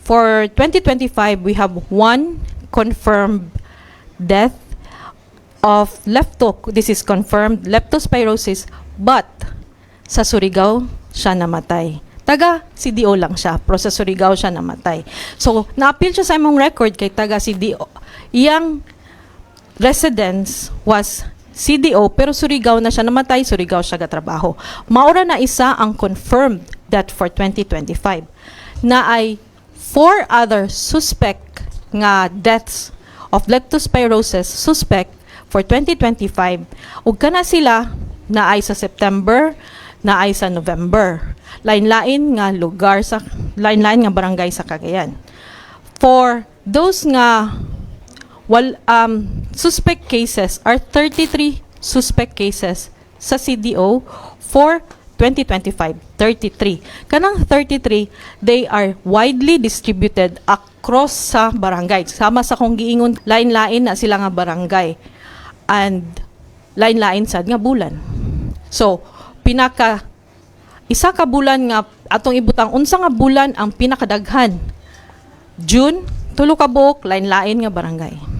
For 2025, we have one confirmed death of this is confirmed leptospirosis, but sa Surigao siya namatay. Taga CDO lang siya, pero sa Surigao siya namatay. So, na-appeal siya sa imong record kay taga CDO. Iyang residence was CDO, pero Surigao na siya namatay, Surigao siya gatrabaho. Maura na isa ang confirmed death for 2025 na ay 4 other suspect nga deaths of leptospirosis suspect for 2025. Ug kana sila na ay sa September, na ay sa November. Lain-lain nga lugar sa lain-lain nga barangay sa Cagayan. For those nga suspect cases are 33 suspect cases sa CDO for 2025, 33. Kanang 33, they are widely distributed across sa barangay. Sama sa kong giingon, lain-lain na sila nga barangay. And lain-lain sad nga bulan. So, isa ka bulan nga atong ibutang unsa nga bulan ang pinakadaghan. June, tulo ka buok, lain-lain nga barangay.